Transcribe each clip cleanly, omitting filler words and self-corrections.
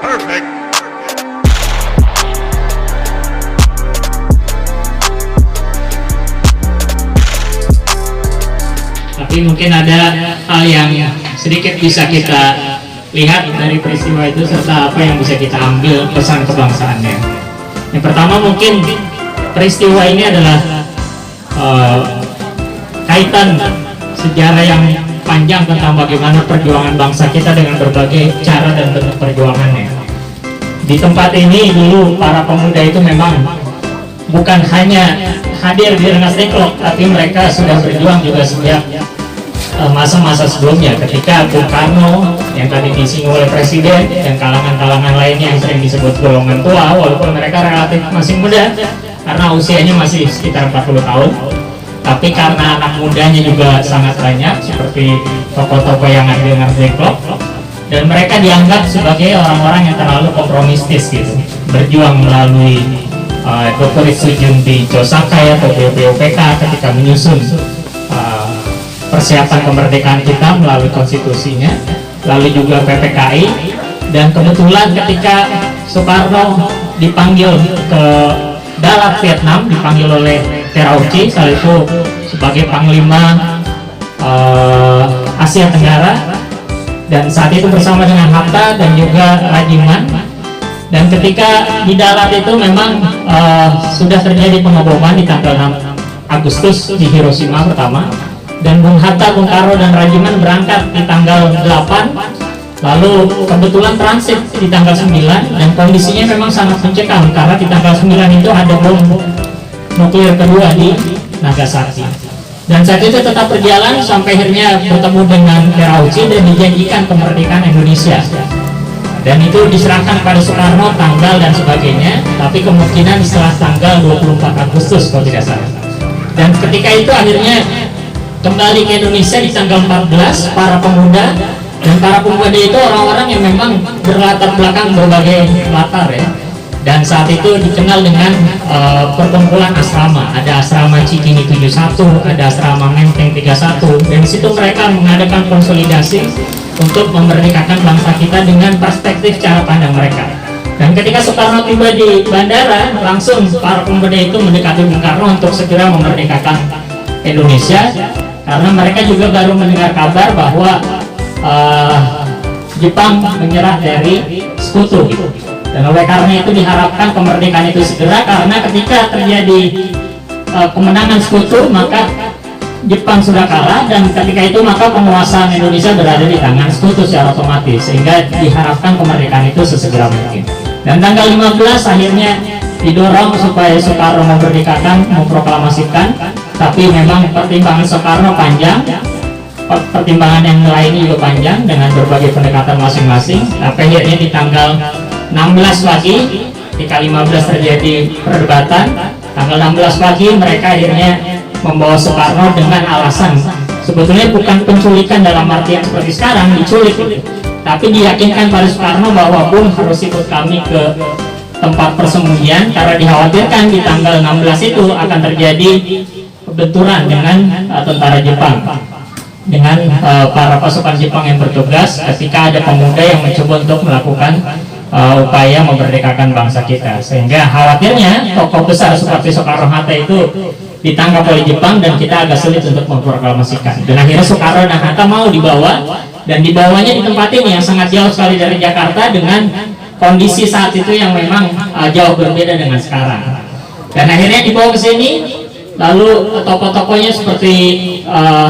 Perfect. Tapi mungkin ada hal yang sedikit bisa kita lihat dari peristiwa itu serta apa yang bisa kita ambil pesan kebangsaannya. Yang pertama mungkin peristiwa ini adalah kaitan sejarah yang panjang tentang bagaimana perjuangan bangsa kita dengan berbagai cara dan bentuk perjuangannya. Di tempat ini dulu para pemuda itu memang bukan hanya hadir di Rengas Dengklok, tapi mereka sudah berjuang juga sejak masa-masa sebelumnya, ketika Bung Karno yang tadi disinggung oleh Presiden dan kalangan-kalangan lainnya yang sering disebut golongan tua, walaupun mereka relatif masih muda karena usianya masih sekitar 40 tahun, tapi karena anak mudanya juga sangat banyak seperti tokoh-tokoh yang ada di Rengas Dengklok, dan mereka dianggap sebagai orang-orang yang terlalu kompromistis gitu, berjuang melalui Dr. Sujunti Josaka atau BPUPK ketika menyusun persiapan kemerdekaan kita melalui konstitusinya, lalu juga PPKI, dan kebetulan ketika Soekarno dipanggil ke Dalat Vietnam, dipanggil oleh Terauchi saat itu sebagai Panglima Asia Tenggara, dan saat itu bersama dengan Hatta dan juga Rajiman. Dan ketika di Dalat itu memang sudah terjadi pengeboman di tanggal 6 Agustus di Hiroshima pertama, dan Bung Hatta, Bung Karno, dan Rajiman berangkat di tanggal 8, lalu kebetulan transit di tanggal 9, dan kondisinya memang sangat mencekam karena di tanggal 9 itu ada bom nuklir kedua di Nagasaki. Dan saat itu tetap berjalan sampai akhirnya bertemu dengan Terauchi dan dijanjikan kemerdekaan Indonesia. Dan itu diserahkan pada Soekarno tanggal dan sebagainya, tapi kemungkinan setelah tanggal 24 Agustus kalau tidak salah. Dan ketika itu akhirnya kembali ke Indonesia di tanggal 14 para pemuda, dan para pemuda itu orang-orang yang memang berlatar belakang berbagai latar ya. Dan saat itu dikenal dengan perkumpulan asrama, ada asrama Cikini 71, ada asrama Menteng 31, dan di situ mereka mengadakan konsolidasi untuk memerdekakan bangsa kita dengan perspektif cara pandang mereka. Dan ketika Soekarno tiba di bandara, langsung para pemuda itu mendekati Bung Karno untuk segera memerdekakan Indonesia, karena mereka juga baru mendengar kabar bahwa Jepang menyerah dari Sekutu. Dan oleh karena itu diharapkan kemerdekaan itu segera, karena ketika terjadi kemenangan Sekutu maka Jepang sudah kalah, dan ketika itu maka penguasaan Indonesia berada di tangan Sekutu secara otomatis, sehingga diharapkan kemerdekaan itu sesegera mungkin. Dan tanggal 15 akhirnya didorong supaya Soekarno memproklamasikan, tapi memang pertimbangan Soekarno panjang, pertimbangan yang lainnya juga panjang dengan berbagai pendekatan masing-masing. Tapi akhirnya di tanggal 16 pagi, ketika 15 terjadi perdebatan, tanggal 16 pagi mereka akhirnya membawa Soekarno dengan alasan sebetulnya bukan penculikan dalam artian seperti sekarang diculik, tapi diyakinkan pada Soekarno bahwa Bung harus ikut kami ke tempat persembunyian karena dikhawatirkan di tanggal 16 itu akan terjadi benturan dengan tentara Jepang, dengan para pasukan Jepang yang bertugas ketika ada pemuda yang mencoba untuk melakukan upaya memerdekakan bangsa kita, sehingga khawatirnya tokoh besar seperti Soekarno-Hatta itu ditangkap oleh Jepang dan kita agak sulit untuk memproklamasikan. Dan akhirnya Soekarno dan Hatta mau dibawa, dan dibawanya di tempat ini yang sangat jauh sekali dari Jakarta dengan kondisi saat itu yang memang jauh berbeda dengan sekarang. Dan akhirnya dibawa ke sini. Lalu tokoh-tokohnya seperti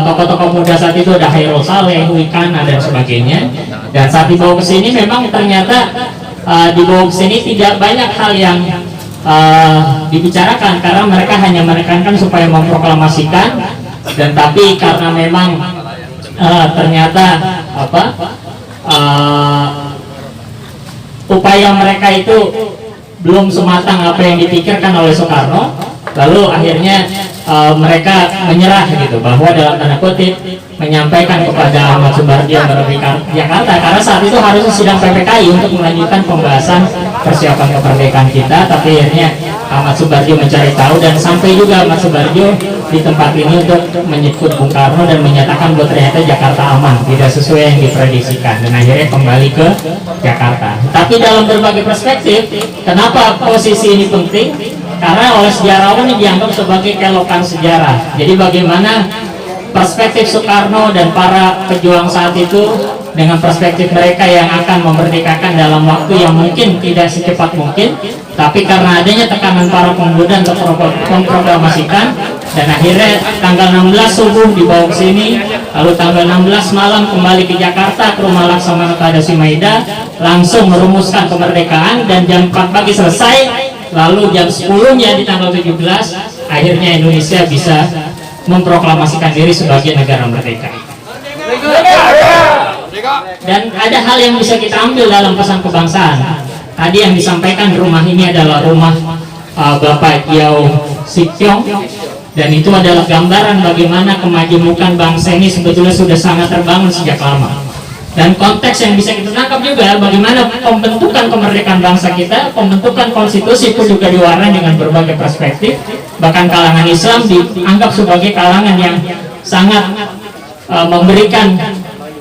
tokoh-tokoh muda saat itu ada Hairul Saleh, Wikana dan sebagainya. Dan saat dibawa ke sini memang ternyata dibawa ke sini tidak banyak hal yang dibicarakan, karena mereka hanya menekankan supaya memproklamasikan. Dan tapi karena memang ternyata upaya mereka itu belum sematang apa yang dipikirkan oleh Soekarno, lalu akhirnya mereka menyerah gitu, bahwa dalam tanda kutip menyampaikan kepada Ahmad Subarjo di Jakarta, karena saat itu harusnya sidang PPKI untuk melanjutkan pembahasan persiapan kemerdekaan kita, tapi akhirnya Ahmad Subarjo mencari tahu dan sampai juga Ahmad Subarjo di tempat ini untuk menyebut Bung Karno dan menyatakan bahwa ternyata Jakarta aman, tidak sesuai yang diprediksikan, dan akhirnya kembali ke Jakarta. Tapi dalam berbagai perspektif, kenapa posisi ini penting? Karena oleh sejarawan ini dianggap sebagai kelokan sejarah. Jadi bagaimana perspektif Soekarno dan para pejuang saat itu dengan perspektif mereka yang akan memerdekakan dalam waktu yang mungkin tidak secepat mungkin, tapi karena adanya tekanan para pemuda untuk memproklamasikan, dan akhirnya tanggal 16 subuh dibawa ke sini, lalu tanggal 16 malam kembali ke Jakarta ke rumah Laksamana Tadashi Maeda, langsung merumuskan kemerdekaan, dan jam 4 pagi selesai, lalu jam 10-nya di tanggal 17 akhirnya Indonesia bisa memproklamasikan diri sebagai negara merdeka. Dan ada hal yang bisa kita ambil dalam pesan kebangsaan. Tadi yang disampaikan, rumah ini adalah rumah Bapak Yao Sikyong, dan itu adalah gambaran bagaimana kemajemukan bangsa ini sebetulnya sudah sangat terbangun sejak lama. Dan konteks yang bisa kita tangkap juga bagaimana pembentukan kemerdekaan bangsa kita, pembentukan konstitusi itu juga diwarnai dengan berbagai perspektif. Bahkan kalangan Islam dianggap sebagai kalangan yang sangat memberikan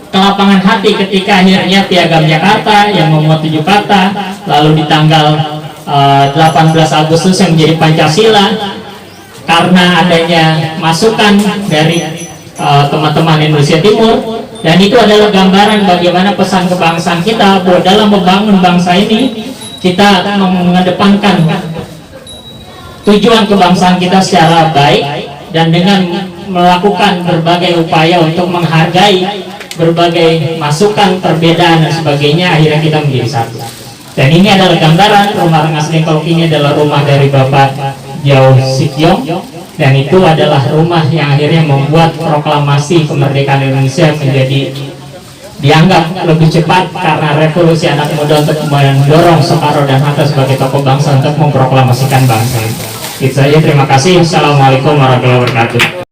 kelapangan hati ketika akhirnya Piagam Jakarta yang memuat 7 kata, lalu di tanggal 18 Agustus yang menjadi Pancasila, karena adanya masukan dari teman-teman Indonesia Timur. Dan itu adalah gambaran bagaimana pesan kebangsaan kita, bahwa dalam membangun bangsa ini kita mengedepankan tujuan kebangsaan kita secara baik, dan dengan melakukan berbagai upaya untuk menghargai berbagai masukan, perbedaan dan sebagainya, akhirnya kita menjadi satu. Dan ini adalah gambaran rumah Rengas Dengklok. Ini adalah rumah dari Bapak Yao Sikyong, dan itu adalah rumah yang akhirnya membuat proklamasi kemerdekaan Indonesia menjadi dianggap lebih cepat karena revolusi anak muda untuk mendorong Soekarno dan Hatta sebagai tokoh bangsa untuk memproklamasikan bangsa. Itu saja, terima kasih. Assalamualaikum warahmatullahi wabarakatuh.